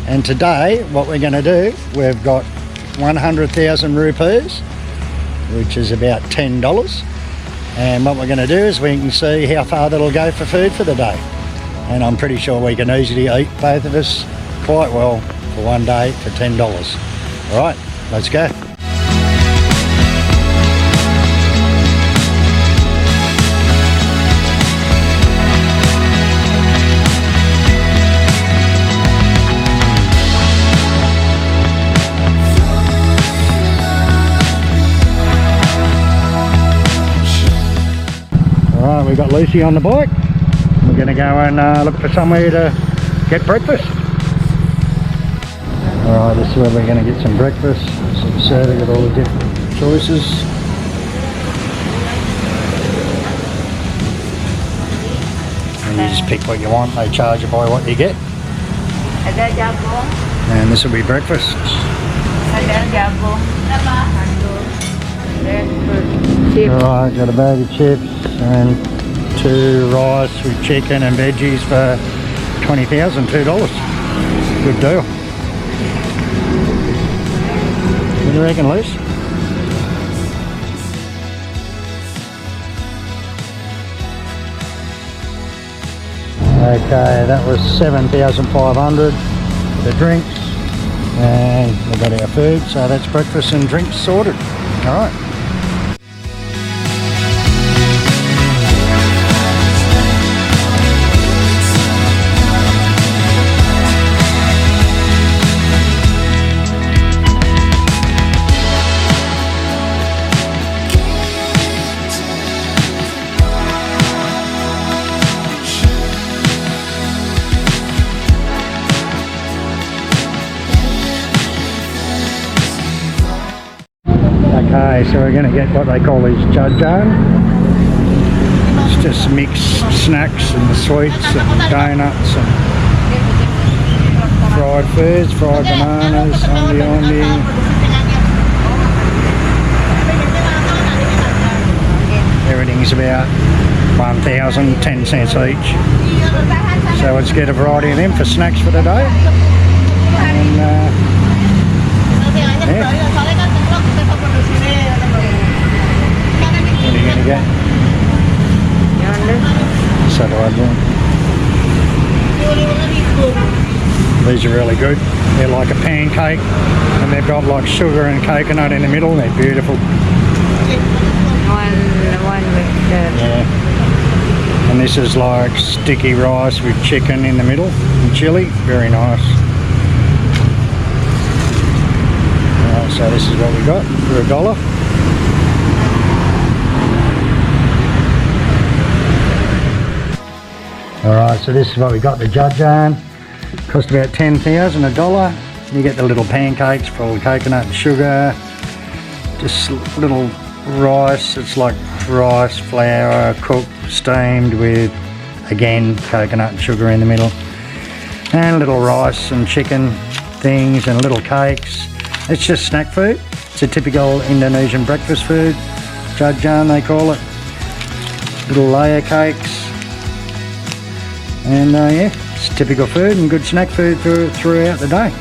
And today, what we're going to do, we've got 100,000 rupees, which is about $10. And what we're going to do is we can see how far that'll go for food for the day. And I'm pretty sure we can easily eat, both of us, quite well for one day for $10. All right, let's go. Alright, we've got Lucy on the bike. We're going to go and look for somewhere to get breakfast. Alright, this is where we're going to get some breakfast. So the server got all the different choices. And you just pick what you want. They charge you by what you get. And this will be breakfast. Alright, got a bag of chips and 2 rice with chicken and veggies for $20,000, $2. Good deal. What do you reckon, Luce? Okay, that was $7,500 for drinks, and we got our food, so that's breakfast and drinks sorted. Alright. Okay, so we're going to get what they call these jajang. It's just mixed snacks and sweets and donuts and fried foods, fried bananas, ondi. Everything's about 1,000, 10 cents each. So let's get a variety of them for snacks for the day. And, yeah. What are you going to get? These are really good. They're like a pancake and they've got like sugar and coconut in the middle. They're beautiful. One with the... Yeah. And this is like sticky rice with chicken in the middle and chili. Very nice. Alright, so this is what we got for $1. Alright, so this is what we got, the jajang. Cost about $10,000, $1. You get the little pancakes full of coconut and sugar. Just little rice, it's like rice flour cooked, steamed with, again, coconut and sugar in the middle. And little rice and chicken things and little cakes. It's just snack food. It's a typical Indonesian breakfast food. Jajang they call it. Little layer cakes. And yeah, it's typical food and good snack food throughout the day.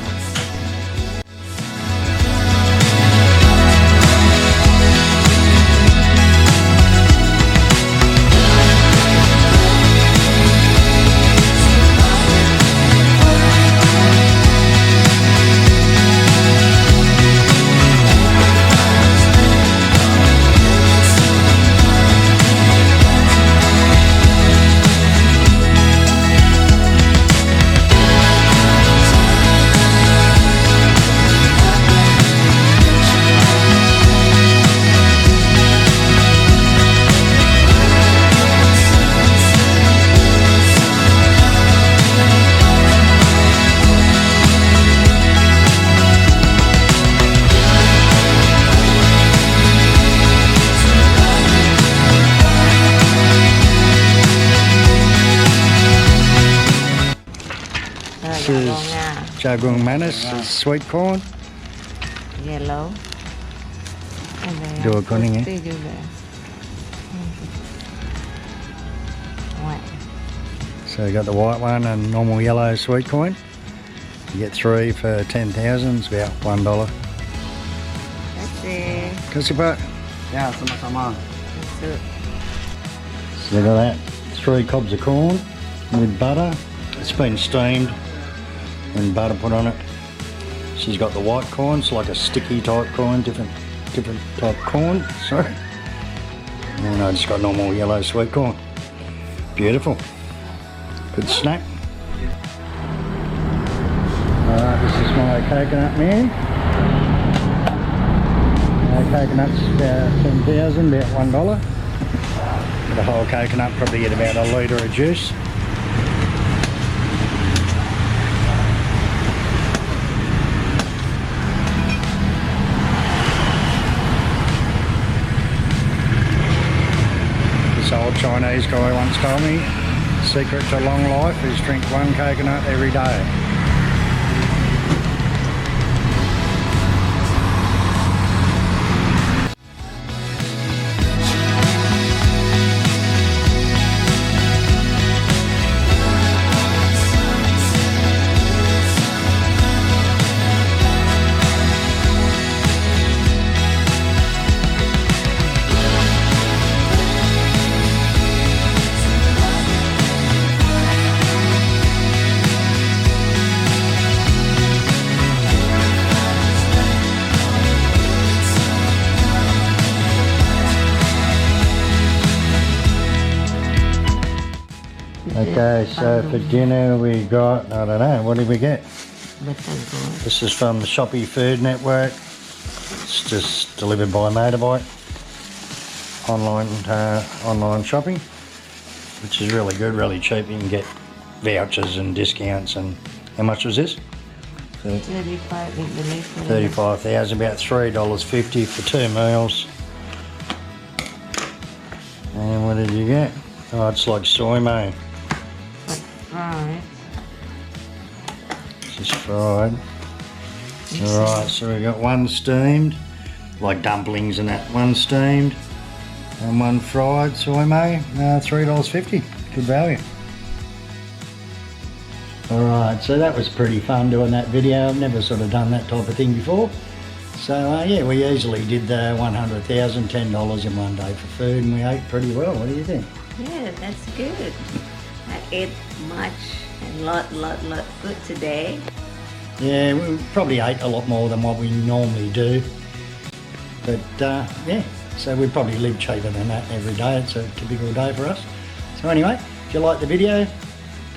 This is jagung manis, sweet corn. Yellow. Dua kuning ya. So you got the white one and normal yellow sweet corn. You get 3 for 10,000, it's about $1. That's it. Kasih Pak. Ya, sama-sama. That's it. So look at that, 3 cobs of corn with butter. It's been steamed and butter put on it. She's got the white corn, it's like a sticky type corn, different type corn, sorry. And I just got normal yellow sweet corn. Beautiful. Good snack. Alright, this is my coconut man. Coconut's about 10,000, about $1. For the whole coconut, probably get about a litre of juice. This old Chinese guy once told me, the secret to long life is drink 1 coconut every day. Okay, so for dinner we got, I don't know, what did we get? Bintang. This is from the Shopee Food Network. It's just delivered by motorbike. Online shopping, which is really good, really cheap. You can get vouchers and discounts. And how much was this? 35 in the 35,000, about $3.50 for 2 meals. And what did you get? Oh, it's like soy mayo. Right. Just fried. Alright, so we got 1 steamed, like dumplings and that. 1 steamed and 1 fried soy mayo. $3.50. Good value. Alright, so that was pretty fun doing that video. I've never sort of done that type of thing before. So yeah, we easily did $100,000, $10 in 1 day for food, and we ate pretty well. What do you think? Yeah, that's good. I ate much and lot good today. Yeah, we probably ate a lot more than what we normally do. But yeah, so we probably live cheaper than that every day. It's a typical day for us. So anyway, if you like the video,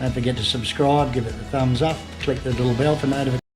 don't forget to subscribe, give it a thumbs up, click the little bell for notifications.